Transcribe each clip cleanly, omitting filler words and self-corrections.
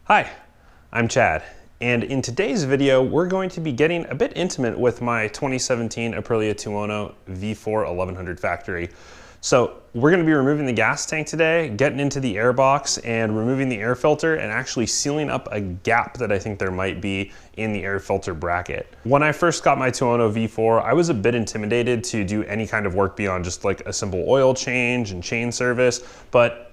Hi, I'm Chad, and in today's video, we're going to be getting a bit intimate with my 2017 Aprilia Tuono V4 1100 factory. So we're going to be removing the gas tank today, getting into the air box and removing the air filter and actually sealing up a gap that I think there might be in the air filter bracket. When I first got my Tuono V4, I was a bit intimidated to do any kind of work beyond just like a simple oil change and chain service, but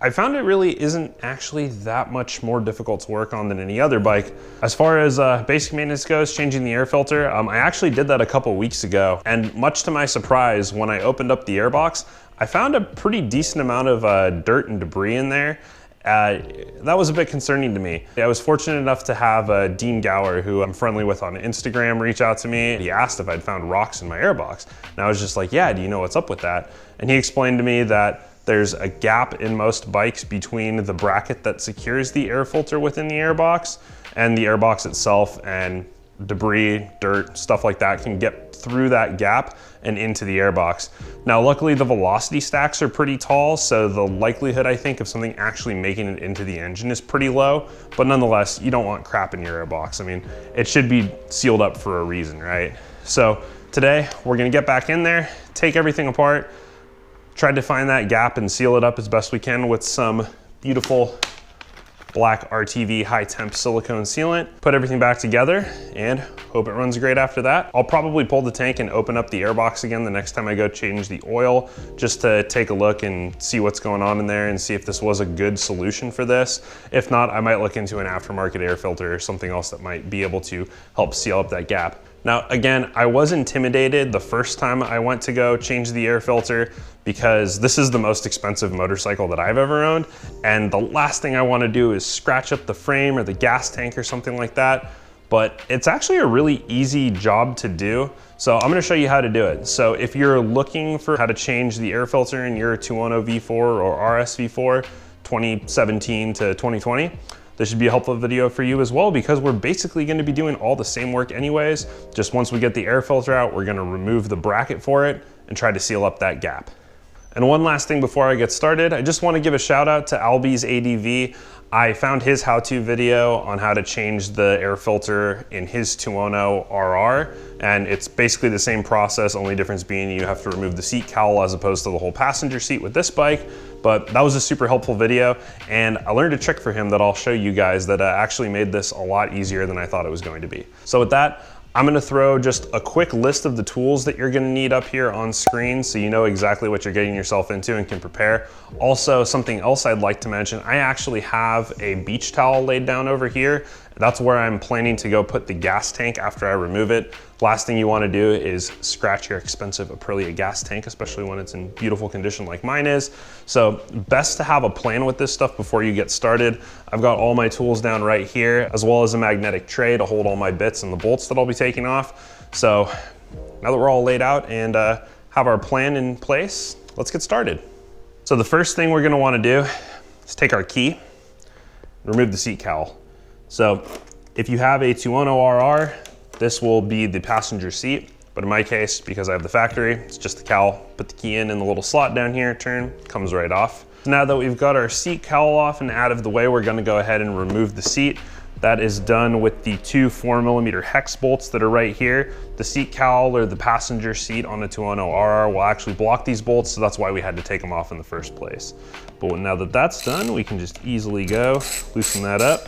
I found it really isn't actually that much more difficult to work on than any other bike. As far as basic maintenance goes, changing the air filter, I actually did that a couple weeks ago. And much to my surprise, when I opened up the airbox, I found a pretty decent amount of dirt and debris in there. That was a bit concerning to me. I was fortunate enough to have Dean Gower, who I'm friendly with on Instagram, reach out to me. He asked if I'd found rocks in my airbox. And I was just like, yeah, do you know what's up with that? And he explained to me that there's a gap in most bikes between the bracket that secures the air filter within the airbox and the airbox itself, and debris, dirt, stuff like that can get through that gap and into the airbox. Now, luckily the velocity stacks are pretty tall, so the likelihood, I think, of something actually making it into the engine is pretty low, but nonetheless, you don't want crap in your airbox. I mean, it should be sealed up for a reason, right? So today, we're gonna get back in there, take everything apart, tried to find that gap and seal it up as best we can with some beautiful black RTV high temp silicone sealant. Put everything back together and hope it runs great after that. I'll probably pull the tank and open up the airbox again the next time I go change the oil, just to take a look and see what's going on in there and see if this was a good solution for this. If not, I might look into an aftermarket air filter or something else that might be able to help seal up that gap. Now, again, I was intimidated the first time I went to go change the air filter because this is the most expensive motorcycle that I've ever owned. And the last thing I want to do is scratch up the frame or the gas tank or something like that. But it's actually a really easy job to do. So I'm going to show you how to do it. So if you're looking for how to change the air filter in your Tuono V4 or RS V4 2017 to 2020, this should be a helpful video for you as well, because we're basically going to be doing all the same work anyways. Just once we get the air filter out, we're going to remove the bracket for it and try to seal up that gap. And one last thing before I get started, I just want to give a shout out to Albe's ADV. I found his how-to video on how to change the air filter in his Tuono RR, and it's basically the same process, only difference being you have to remove the seat cowl as opposed to the whole passenger seat with this bike. But that was a super helpful video, and I learned a trick for him that I'll show you guys that actually made this a lot easier than I thought it was going to be. So with that, I'm gonna throw just a quick list of the tools that you're gonna need up here on screen so you know exactly what you're getting yourself into and can prepare. Also, something else I'd like to mention, I actually have a beach towel laid down over here. That's where I'm planning to go put the gas tank after I remove it. Last thing you wanna do is scratch your expensive Aprilia gas tank, especially when it's in beautiful condition like mine is. So best to have a plan with this stuff before you get started. I've got all my tools down right here, as well as a magnetic tray to hold all my bits and the bolts that I'll be taking off. So now that we're all laid out and have our plan in place, let's get started. So the first thing we're gonna wanna do is take our key, remove the seat cowl. So if you have a Tuono RR, this will be the passenger seat, but in my case, because I have the factory, it's just the cowl. Put the key in the little slot down here, turn, comes right off. Now that we've got our seat cowl off and out of the way, we're gonna go ahead and remove the seat. That is done with the two 4mm hex bolts that are right here. The seat cowl or the passenger seat on the Tuono RR will actually block these bolts, so that's why we had to take them off in the first place. But now that that's done, we can just easily go loosen that up.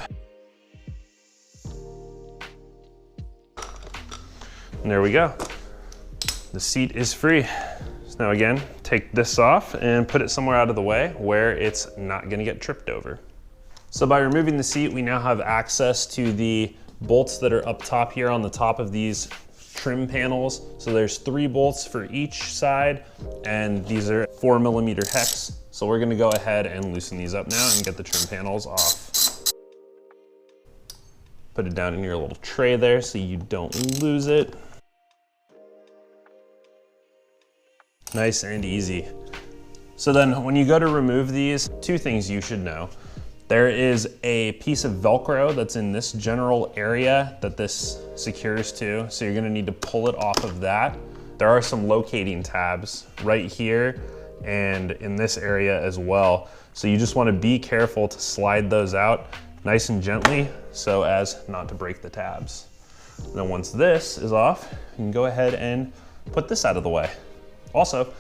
And there we go. The seat is free. So now again, take this off and put it somewhere out of the way where it's not gonna get tripped over. So by removing the seat, we now have access to the bolts that are up top here on the top of these trim panels. So there's 3 bolts for each side, and these are 4mm hex. So we're gonna go ahead and loosen these up now and get the trim panels off. Put it down in your little tray there so you don't lose it. Nice and easy. So then when you go to remove these, 2 things you should know. There is a piece of Velcro that's in this general area that this secures to, so you're gonna need to pull it off of that. There are some locating tabs right here and in this area as well. So you just wanna be careful to slide those out. nice and gently so as not to break the tabs. And then once this is off, you can go ahead and put this out of the way. Also,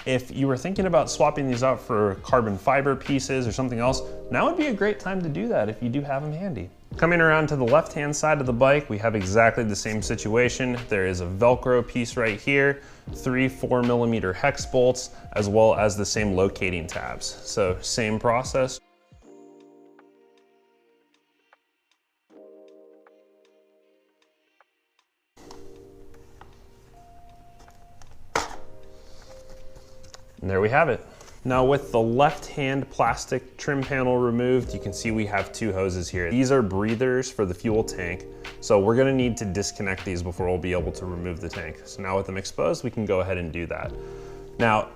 if you were thinking about swapping these out for carbon fiber pieces or something else, now would be a great time to do that if you do have them handy. Coming around to the left-hand side of the bike, we have exactly the same situation. There is a Velcro piece right here, 3 4mm hex bolts, as well as the same locating tabs. So same process. And there we have it. Now with the left-hand plastic trim panel removed, you can see we have 2 hoses here. These are breathers for the fuel tank. So we're gonna need to disconnect these before we'll be able to remove the tank. So now with them exposed, we can go ahead and do that. Now,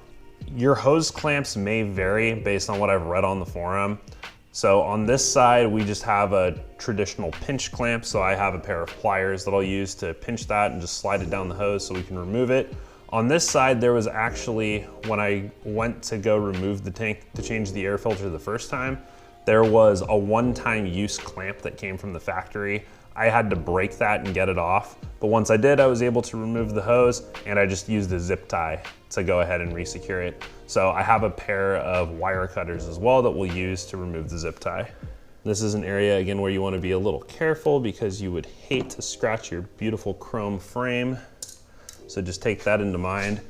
your hose clamps may vary based on what I've read on the forum. So on this side, we just have a traditional pinch clamp. So I have a pair of pliers that I'll use to pinch that and just slide it down the hose so we can remove it. On this side, there was actually, when I went to go remove the tank to change the air filter the first time, there was a one-time use clamp that came from the factory. I had to break that and get it off. But once I did, I was able to remove the hose and I just used a zip tie to go ahead and resecure it. So I have a pair of wire cutters as well that we'll use to remove the zip tie. This is an area, again, where you want to be a little careful because you would hate to scratch your beautiful chrome frame. So just take that into mind.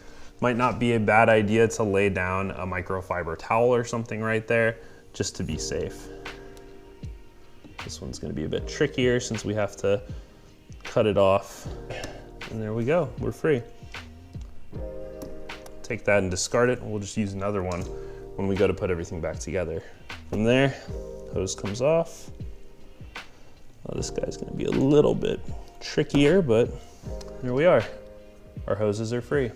Might not be a bad idea to lay down a microfiber towel or something right there, just to be safe. This one's gonna be a bit trickier since we have to cut it off. And there we go, we're free. Take that and discard it, and we'll just use another one when we go to put everything back together. From there, hose comes off. Oh, this guy's gonna be a little bit trickier, but here we are. Our hoses are free.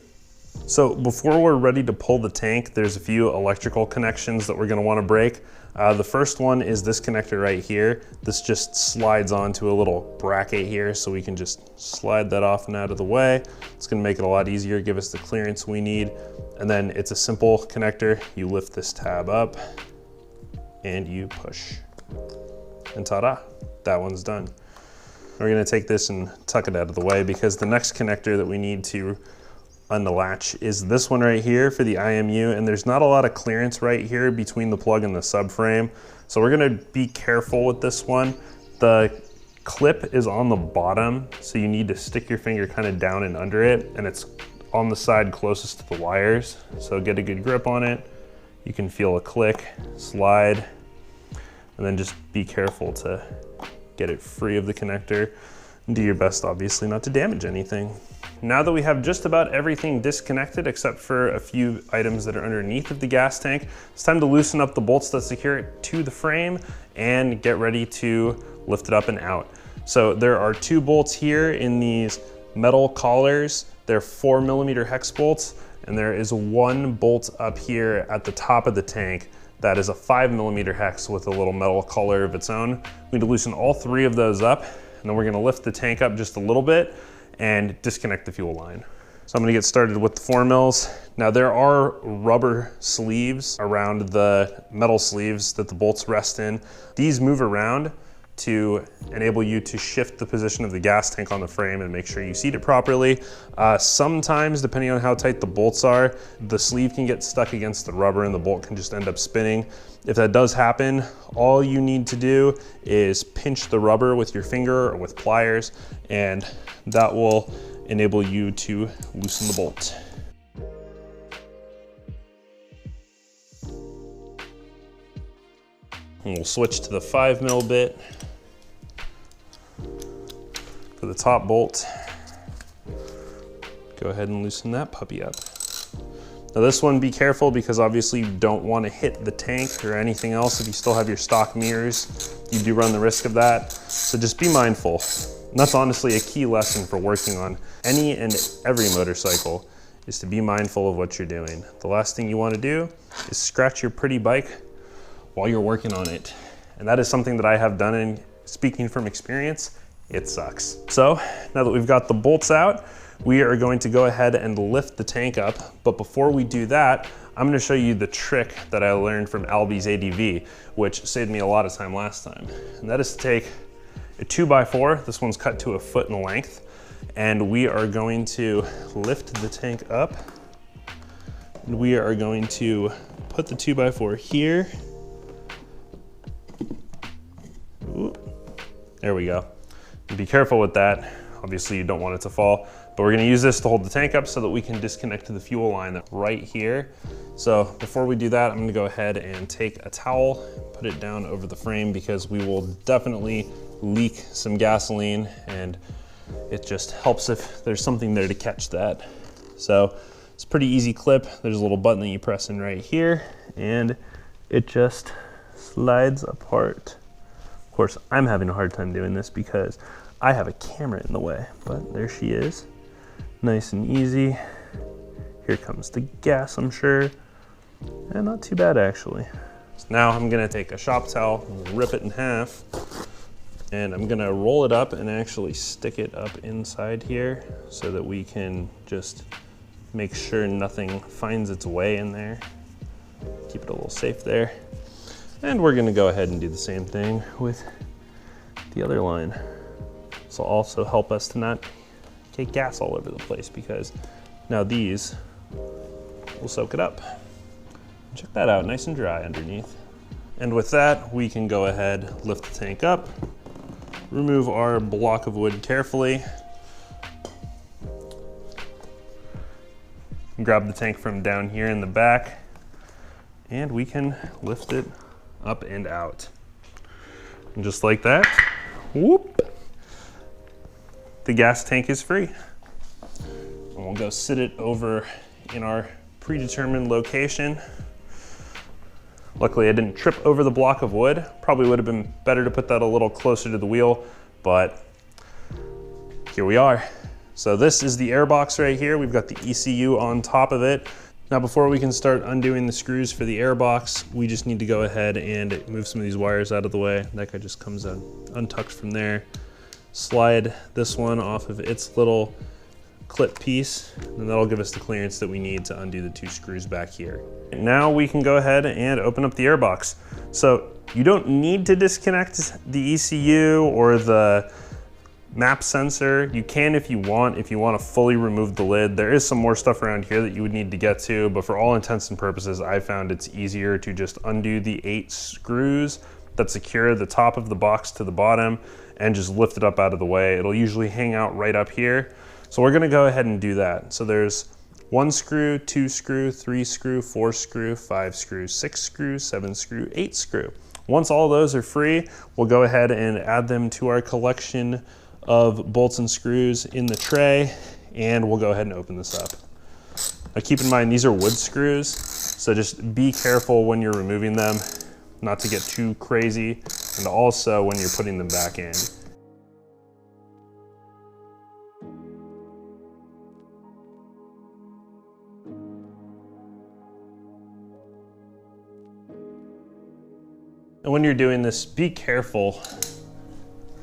So before we're ready to pull the tank, there's a few electrical connections that we're gonna wanna break. The first one is this connector right here. This just slides onto a little bracket here, so we can just slide that off and out of the way. It's gonna make it a lot easier, give us the clearance we need. And then it's a simple connector. You lift this tab up and you push. And ta-da, that one's done. We're gonna take this and tuck it out of the way because the next connector that we need to unlatch is this one right here for the IMU, and there's not a lot of clearance right here between the plug and the subframe. So we're gonna be careful with this one. The clip is on the bottom, so you need to stick your finger kind of down and under it, and it's on the side closest to the wires. So get a good grip on it. You can feel a click, slide, and then just be careful to get it free of the connector, and do your best, obviously, not to damage anything. Now that we have just about everything disconnected except for a few items that are underneath of the gas tank, it's time to loosen up the bolts that secure it to the frame and get ready to lift it up and out. So there are 2 bolts here in these metal collars. They're 4mm hex bolts, and there is 1 bolt up here at the top of the tank that is a 5mm hex with a little metal collar of its own. We need to loosen all 3 of those up, and then we're gonna lift the tank up just a little bit and disconnect the fuel line. So I'm gonna get started with the 4 mils. Now there are rubber sleeves around the metal sleeves that the bolts rest in. These move around to enable you to shift the position of the gas tank on the frame and make sure you seat it properly. Sometimes, depending on how tight the bolts are, the sleeve can get stuck against the rubber and the bolt can just end up spinning. If that does happen, all you need to do is pinch the rubber with your finger or with pliers, and that will enable you to loosen the bolt. And we'll switch to the 5mm bit for the top bolt. Go ahead and loosen that puppy up. Now this one, be careful because obviously you don't want to hit the tank or anything else. If you still have your stock mirrors, you do run the risk of that. So just be mindful. And that's honestly a key lesson for working on any and every motorcycle, is to be mindful of what you're doing. The last thing you want to do is scratch your pretty bike while you're working on it. And that is something that I have done, and speaking from experience, it sucks. So now that we've got the bolts out, we are going to go ahead and lift the tank up. But before we do that, I'm gonna show you the trick that I learned from Albe's ADV, which saved me a lot of time last time. And that is to take a 2x4, this one's cut to 1 foot in length, and we are going to lift the tank up. And we are going to put the 2x4 here. Ooh, there we go. And be careful with that. Obviously you don't want it to fall, but we're gonna use this to hold the tank up so that we can disconnect to the fuel line right here. So before we do that, I'm gonna go ahead and take a towel, put it down over the frame because we will definitely leak some gasoline, and it just helps if there's something there to catch that. So it's a pretty easy clip. There's a little button that you press in right here and it just slides apart. Of course, I'm having a hard time doing this because I have a camera in the way, but there she is. Nice and easy. Here comes the gas, I'm sure. And not too bad, actually. So now I'm gonna take a shop towel, rip it in half, and I'm gonna roll it up and actually stick it up inside here so that we can just make sure nothing finds its way in there. Keep it a little safe there. And we're gonna go ahead and do the same thing with the other line. This will also help us to not take gas all over the place because now these will soak it up. Check that out, nice and dry underneath. And with that, we can go ahead, lift the tank up, remove our block of wood carefully, grab the tank from down here in the back, and we can lift it up and out. And just like that, whoop, the gas tank is free. And we'll go sit it over in our predetermined location. Luckily I didn't trip over the block of wood. Probably would have been better to put that a little closer to the wheel, but here we are. So this is the airbox right here. We've got the ECU on top of it. Now before we can start undoing the screws for the airbox, we just need to go ahead and move some of these wires out of the way. That guy just comes out untucked from there. Slide this one off of its little clip piece, and that'll give us the clearance that we need to undo the 2 screws back here. Now we can go ahead and open up the airbox. So you don't need to disconnect the ECU or the map sensor. You can if you want to fully remove the lid. There is some more stuff around here that you would need to get to, but for all intents and purposes, I found it's easier to just undo the 8 screws that secure the top of the box to the bottom and just lift it up out of the way. It'll usually hang out right up here. So we're gonna go ahead and do that. So there's 1 screw, 2 screw, 3 screw, 4 screw, 5 screw, 6 screw, 7 screw, 8 screw. Once all those are free, we'll go ahead and add them to our collection of bolts and screws in the tray, and we'll go ahead and open this up. Now keep in mind, these are wood screws, so just be careful when you're removing them, not to get too crazy, and also when you're putting them back in. And when you're doing this, be careful,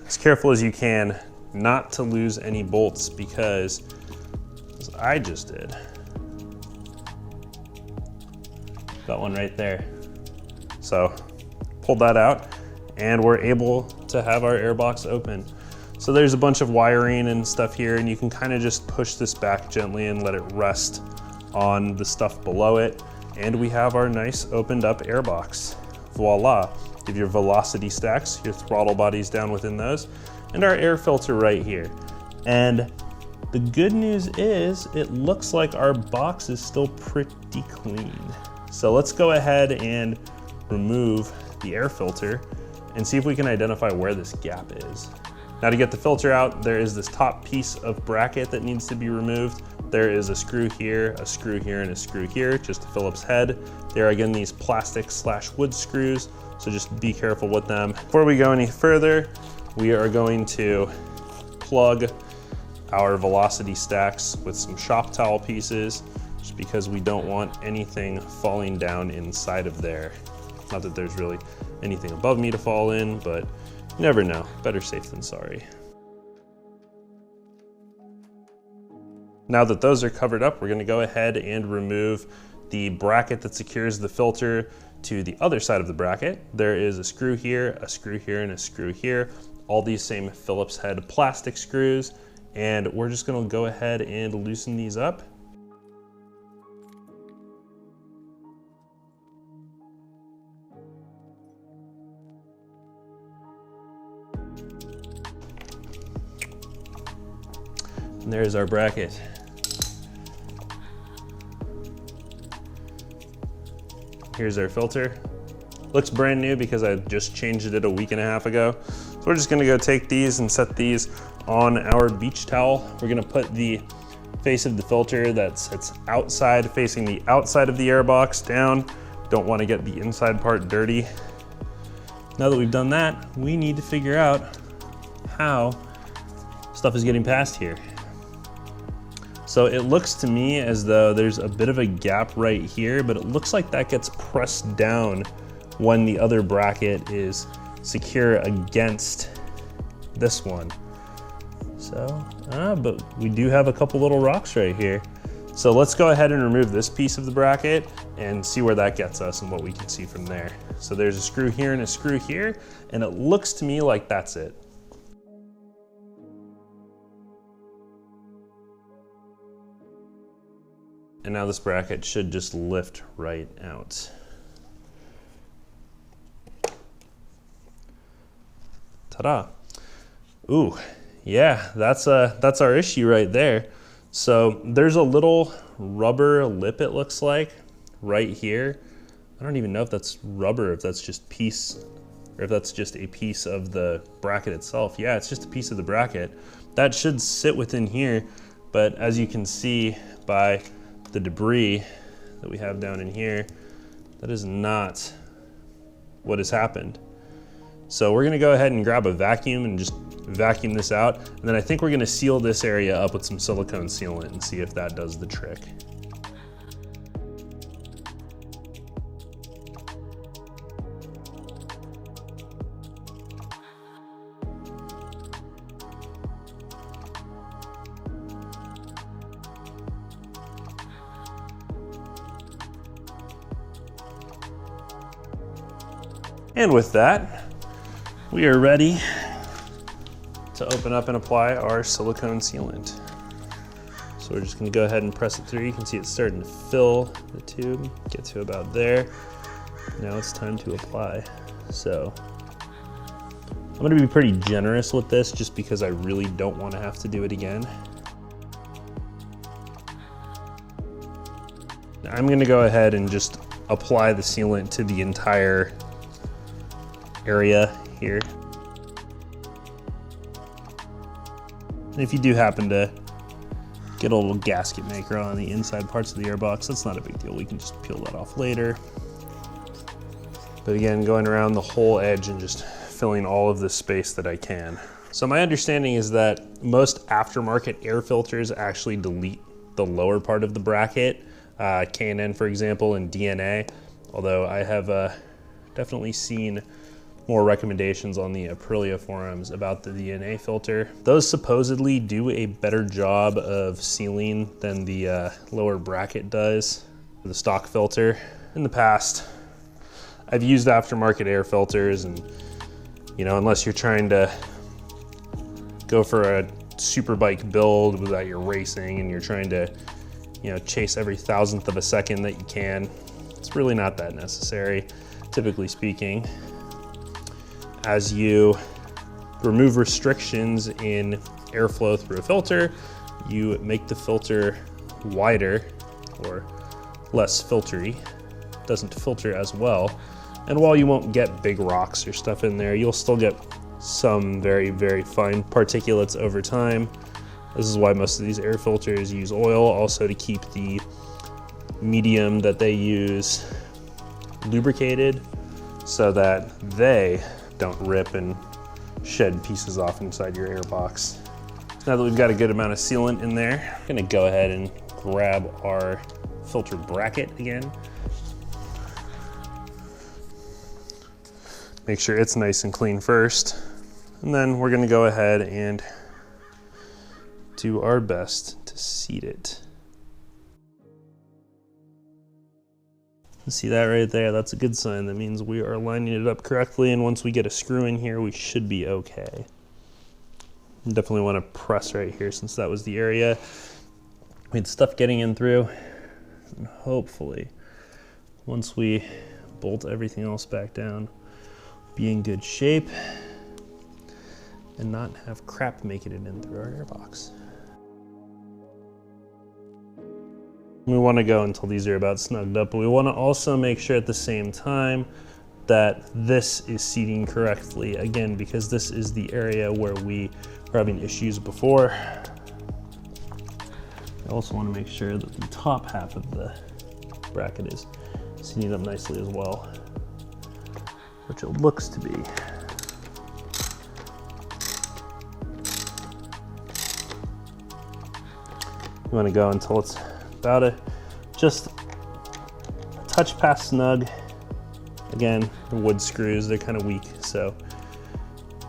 as careful as you can, not to lose any bolts, because as I just did, got one right there. So pulled that out and we're able to have our airbox open. So there's a bunch of wiring and stuff here, and you can kind of just push this back gently and let it rest on the stuff below it. And we have our nice opened up airbox. Voila. Give your velocity stacks, your throttle bodies down within those, and our air filter right here. And the good news is it looks like our box is still pretty clean. So let's go ahead and remove the air filter and see if we can identify where this gap is. Now to get the filter out, there is this top piece of bracket that needs to be removed. There is a screw here, and a screw here, just to Phillips head. There are again these plastic/wood screws, so just be careful with them. Before we go any further, we are going to plug our velocity stacks with some shop towel pieces, just because we don't want anything falling down inside of there. Not that there's really anything above me to fall in, but you never know. Better safe than sorry. Now that those are covered up, we're gonna go ahead and remove the bracket that secures the filter to the other side of the bracket. There is a screw here, a screw here, and a screw here. All these same Phillips head plastic screws. And we're just gonna go ahead and loosen these up. And there's our bracket. Here's our filter. Looks brand new because I just changed it a week and a half ago. So we're just gonna go take these and set these on our beach towel. We're gonna put the face of the filter that sits outside, facing the outside of the air box down. Don't wanna get the inside part dirty. Now that we've done that, we need to figure out how stuff is getting past here. So it looks to me as though there's a bit of a gap right here, but it looks like that gets pressed down when the other bracket is secure against this one. So, but we do have a couple little rocks right here. So let's go ahead and remove this piece of the bracket and see where that gets us and what we can see from there. So there's a screw here and a screw here, and it looks to me like that's it. And now this bracket should just lift right out. Ta-da. Ooh, yeah, that's our issue right there. So there's a little rubber lip, it looks like, right here. I don't even know if that's rubber, if that's just piece, or if that's just a piece of the bracket itself. Yeah, it's just a piece of the bracket. That should sit within here, but as you can see by the debris that we have down in here, that is not what has happened. So we're gonna go ahead and grab a vacuum and just vacuum this out. And then I think we're gonna seal this area up with some silicone sealant and see if that does the trick. And with that, we are ready to open up and apply our silicone sealant. So we're just gonna go ahead and press it through. You can see it's starting to fill the tube, get to about there. Now it's time to apply. So I'm gonna be pretty generous with this just because I really don't wanna have to do it again. I'm gonna go ahead and just apply the sealant to the entire area here. And if you do happen to get a little gasket maker on the inside parts of the airbox, that's not a big deal. We can just peel that off later. But again, going around the whole edge and just filling all of the space that I can. So my understanding is that most aftermarket air filters actually delete the lower part of the bracket, K&N for example, and DNA, although I have definitely seen more recommendations on the Aprilia forums about the DNA filter. Those supposedly do a better job of sealing than the lower bracket does, the stock filter. In the past, I've used aftermarket air filters, and you know, unless you're trying to go for a super bike build that you're racing and you're trying to, you know, chase every thousandth of a second that you can, it's really not that necessary, typically speaking. As you remove restrictions in airflow through a filter, you make the filter wider or less filtery. It doesn't filter as well. And while you won't get big rocks or stuff in there, you'll still get some very, very fine particulates over time. This is why most of these air filters use oil, also to keep the medium that they use lubricated so that they don't rip and shed pieces off inside your airbox. Now that we've got a good amount of sealant in there, I'm gonna go ahead and grab our filter bracket again. Make sure it's nice and clean first. And then we're gonna go ahead and do our best to seat it. See that right there? That's a good sign. That means we are lining it up correctly, and once we get a screw in here, we should be okay. Definitely want to press right here since that was the area we had stuff getting in through. And hopefully, once we bolt everything else back down, be in good shape and not have crap making it in through our airbox. We want to go until these are about snugged up, but we want to also make sure at the same time that this is seating correctly, again, because this is the area where we were having issues before. I also want to make sure that the top half of the bracket is seating up nicely as well, which it looks to be. You want to go until it's about just a touch past snug. Again, the wood screws, they're kind of weak, so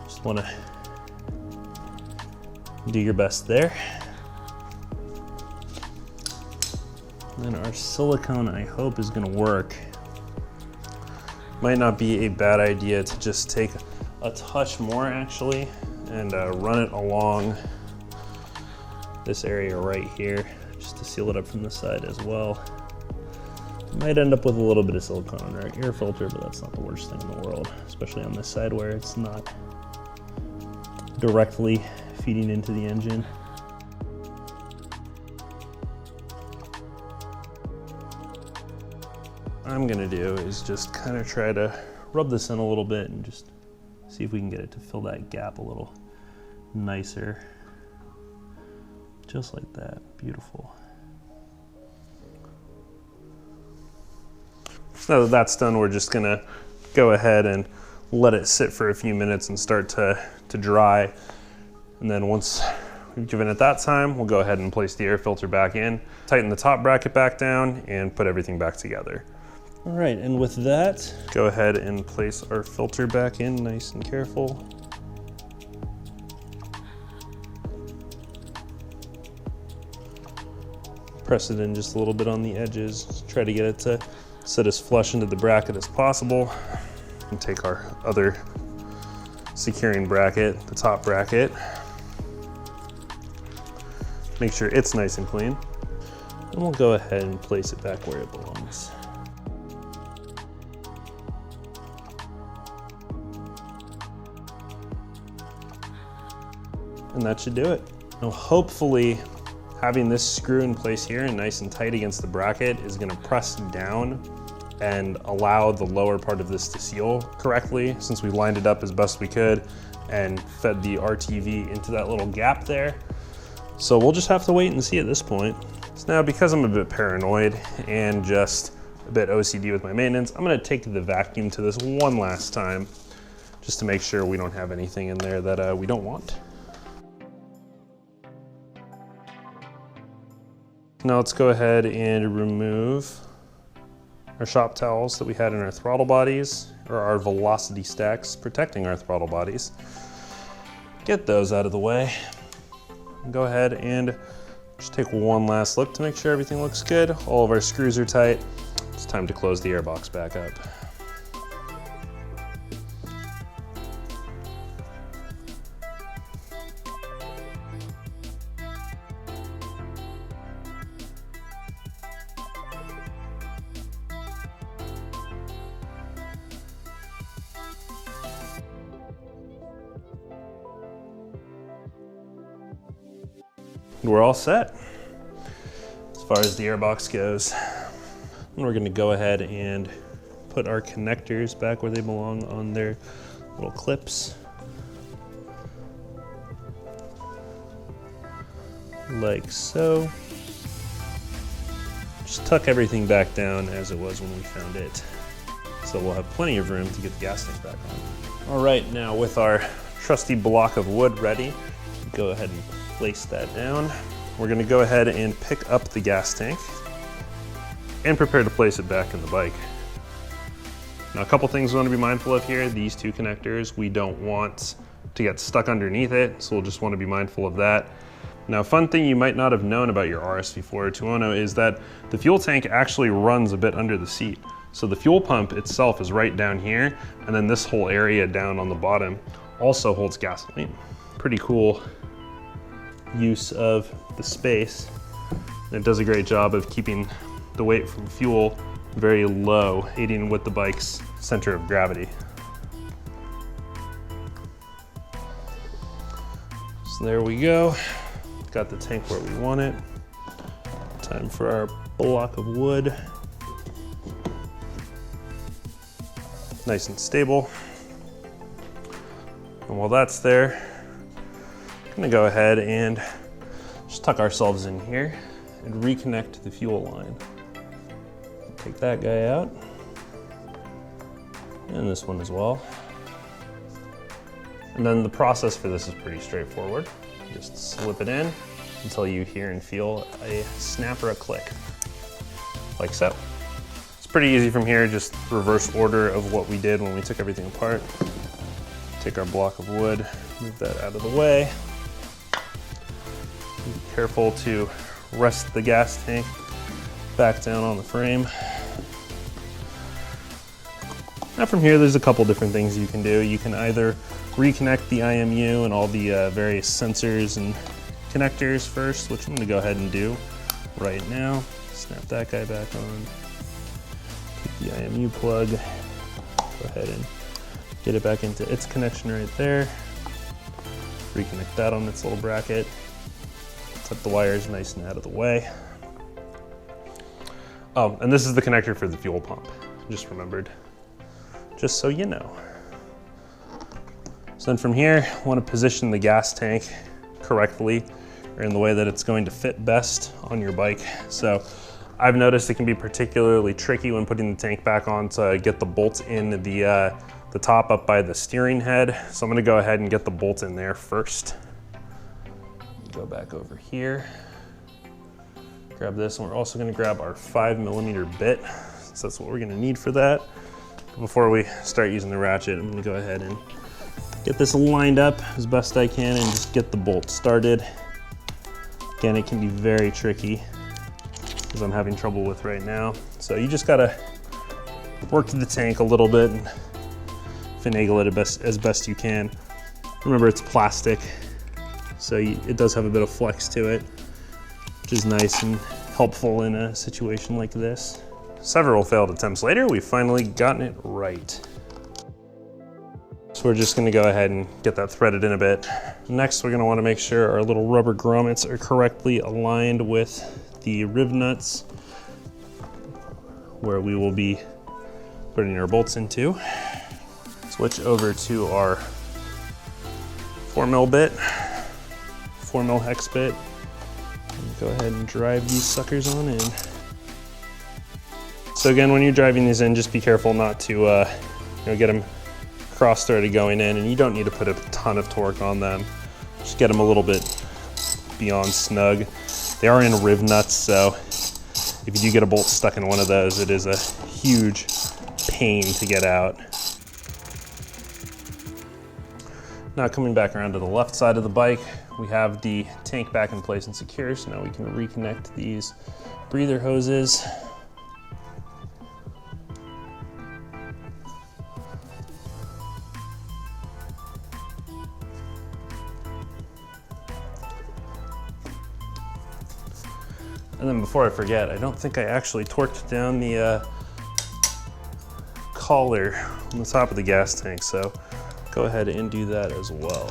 just want to do your best there. And then our silicone, I hope, is going to work. Might not be a bad idea to just take a touch more actually and run it along this area right here, just to seal it up from the side as well. Might end up with a little bit of silicone on our air filter, but that's not the worst thing in the world, especially on this side where it's not directly feeding into the engine. What I'm gonna do is just kind of try to rub this in a little bit and just see if we can get it to fill that gap a little nicer. Just like that, beautiful. So now that that's done, we're just gonna go ahead and let it sit for a few minutes and start to dry. And then once we've given it that time, we'll go ahead and place the air filter back in, tighten the top bracket back down, and put everything back together. All right, and with that, go ahead and place our filter back in nice and careful. Press it in just a little bit on the edges. Try to get it to sit as flush into the bracket as possible. And take our other securing bracket, the top bracket. Make sure it's nice and clean. And we'll go ahead and place it back where it belongs. And that should do it. Now hopefully, having this screw in place here and nice and tight against the bracket is gonna press down and allow the lower part of this to seal correctly, since we lined it up as best we could and fed the RTV into that little gap there. So we'll just have to wait and see at this point. So now, because I'm a bit paranoid and just a bit OCD with my maintenance, I'm gonna take the vacuum to this one last time, just to make sure we don't have anything in there that we don't want. Now let's go ahead and remove our shop towels that we had in our throttle bodies, or our velocity stacks protecting our throttle bodies. Get those out of the way. Go ahead and just take one last look to make sure everything looks good. All of our screws are tight. It's time to close the airbox back up. We're all set as far as the airbox goes. And we're gonna go ahead and put our connectors back where they belong on their little clips. Like so. Just tuck everything back down as it was when we found it. So we'll have plenty of room to get the gas tank back on. All right, now with our trusty block of wood ready, go ahead and place that down. We're gonna go ahead and pick up the gas tank and prepare to place it back in the bike. Now, a couple things we want to be mindful of here. These two connectors, we don't want to get stuck underneath it, so we'll just want to be mindful of that. Now, a fun thing you might not have known about your RSV4 or Tuono is that the fuel tank actually runs a bit under the seat. So the fuel pump itself is right down here, and then this whole area down on the bottom also holds gasoline. Pretty cool use of the space. And it does a great job of keeping the weight from fuel very low, aiding with the bike's center of gravity. So there we go. Got the tank where we want it. Time for our block of wood. Nice and stable. And while that's there, I'm gonna go ahead and just tuck ourselves in here and reconnect the fuel line. Take that guy out, and this one as well. And then the process for this is pretty straightforward. Just slip it in until you hear and feel a snap or a click, like so. It's pretty easy from here, just reverse order of what we did when we took everything apart. Take our block of wood, move that out of the way. Be careful to rest the gas tank back down on the frame. Now from here, there's a couple different things you can do. You can either reconnect the IMU and all the various sensors and connectors first, which I'm gonna go ahead and do right now. Snap that guy back on. Take the IMU plug, go ahead and get it back into its connection right there. Reconnect that on its little bracket. Tuck the wires nice and out of the way. Oh, and this is the connector for the fuel pump. Just remembered, just so you know. So then from here, I want to position the gas tank correctly, or in the way that it's going to fit best on your bike. So I've noticed it can be particularly tricky when putting the tank back on to get the bolt in the top up by the steering head. So I'm gonna go ahead and get the bolt in there first. Go back over here, grab this, and we're also gonna grab our 5mm bit, so that's what we're gonna need for that. Before we start using the ratchet, I'm gonna go ahead and get this lined up as best I can and just get the bolt started. Again, it can be very tricky, as I'm having trouble with right now. So you just gotta work the tank a little bit and finagle it as best you can. Remember, it's plastic, so it does have a bit of flex to it, which is nice and helpful in a situation like this. Several failed attempts later, we've finally gotten it right. So we're just gonna go ahead and get that threaded in a bit. Next, we're gonna wanna make sure our little rubber grommets are correctly aligned with the rib nuts where we will be putting our bolts into. Switch over to our 4mm bit, 4mm hex bit. And go ahead and drive these suckers on in. So again, when you're driving these in, just be careful not to get them cross-threaded going in, and you don't need to put a ton of torque on them. Just get them a little bit beyond snug. They are in rib nuts, so if you do get a bolt stuck in one of those, it is a huge pain to get out. Now coming back around to the left side of the bike, we have the tank back in place and secure, so now we can reconnect these breather hoses. And then before I forget, I don't think I actually torqued down the collar on the top of the gas tank, so go ahead and do that as well.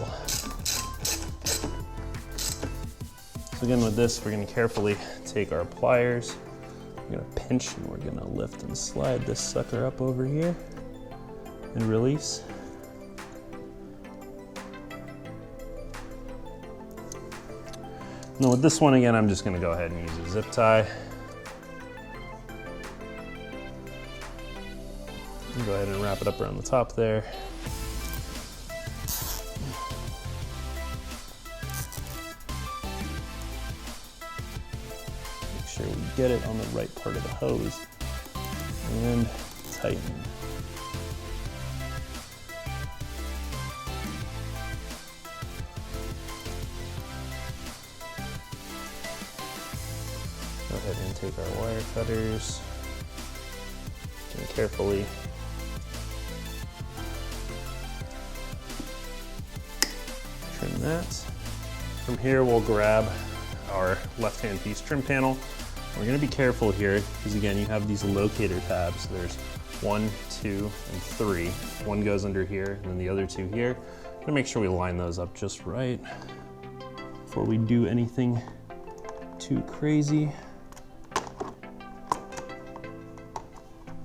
So again, with this, we're gonna carefully take our pliers, we're gonna pinch, and we're gonna lift and slide this sucker up over here and release. Now with this one, again, I'm just gonna go ahead and use a zip tie. And go ahead and wrap it up around the top there. Make sure we get it on the right part of the hose and tighten. Go ahead and take our wire cutters and carefully. Trim that. From here, we'll grab our left-hand piece trim panel. We're gonna be careful here, because again, you have these locator tabs. There's 1, 2, and 3. One goes under here, and then the other two here. I'm gonna make sure we line those up just right before we do anything too crazy.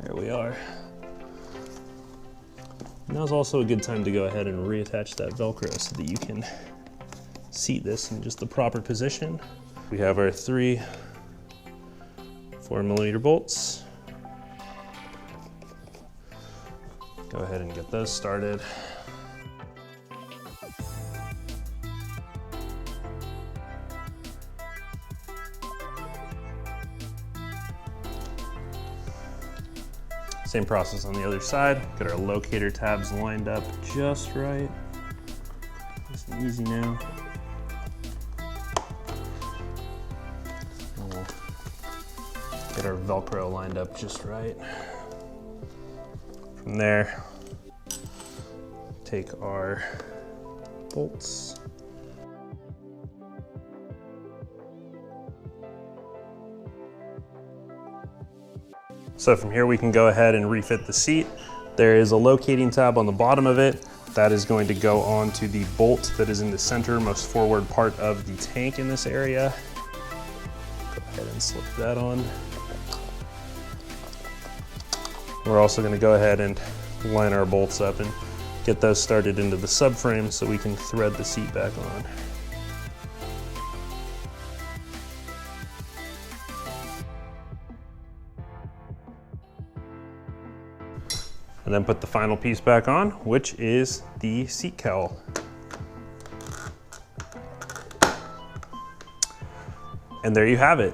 There we are. Now's also a good time to go ahead and reattach that Velcro so that you can seat this in just the proper position. We have our 3 4mm bolts. Go ahead and get those started. Same process on the other side. Get our locator tabs lined up just right. Nice and easy now. And we'll get our Velcro lined up just right. From there, take our bolts. So from here we can go ahead and refit the seat. There is a locating tab on the bottom of it. That is going to go onto the bolt that is in the center, most forward part of the tank in this area. Go ahead and slip that on. We're also going to go ahead and line our bolts up and get those started into the subframe so we can thread the seat back on. And then put the final piece back on, which is the seat cowl. And there you have it.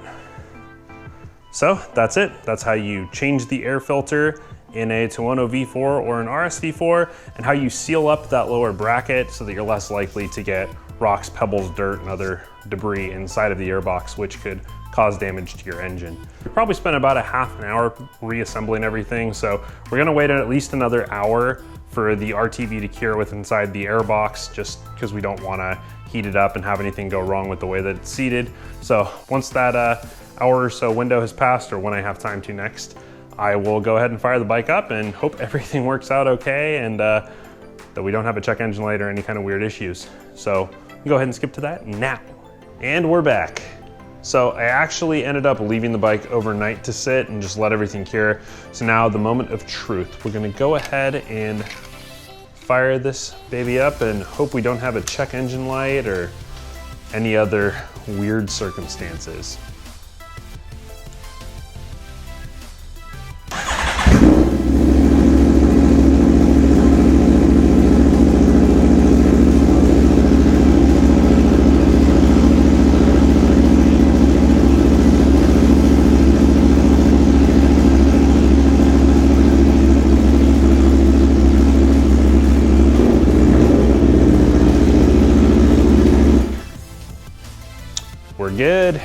So that's it. That's how you change the air filter in a Tuono V4 or an RS V4, and how you seal up that lower bracket so that you're less likely to get rocks, pebbles, dirt, and other debris inside of the airbox, which could cause damage to your engine. We probably spent about a half an hour reassembling everything, so we're gonna wait at least another hour for the RTV to cure with inside the airbox, just because we don't wanna heat it up and have anything go wrong with the way that it's seated. So once that hour or so window has passed, or when I have time to next, I will go ahead and fire the bike up and hope everything works out okay, and that we don't have a check engine light or any kind of weird issues. So go ahead and skip to that now. And we're back. So I actually ended up leaving the bike overnight to sit and just let everything cure. So now the moment of truth. We're gonna go ahead and fire this baby up and hope we don't have a check engine light or any other weird circumstances. We're good.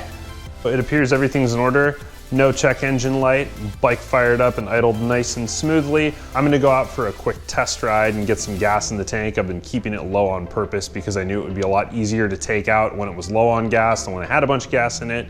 It appears everything's in order. No check engine light, bike fired up and idled nice and smoothly. I'm gonna go out for a quick test ride and get some gas in the tank. I've been keeping it low on purpose because I knew it would be a lot easier to take out when it was low on gas than when I had a bunch of gas in it.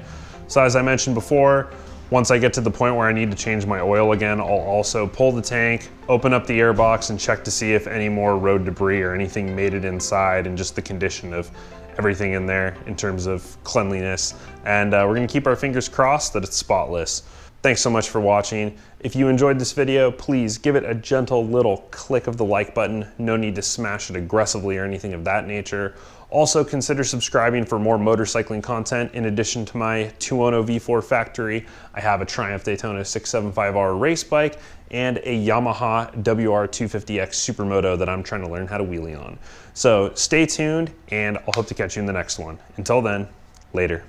So as I mentioned before, once I get to the point where I need to change my oil again, I'll also pull the tank, open up the airbox, and check to see if any more road debris or anything made it inside, and just the condition of everything in there in terms of cleanliness. And we're gonna keep our fingers crossed that it's spotless. Thanks so much for watching. If you enjoyed this video, please give it a gentle little click of the like button. No need to smash it aggressively or anything of that nature. Also consider subscribing for more motorcycling content. In addition to my Tuono V4 factory, I have a Triumph Daytona 675R race bike and a Yamaha WR250X Supermoto that I'm trying to learn how to wheelie on. So stay tuned, and I'll hope to catch you in the next one. Until then, later.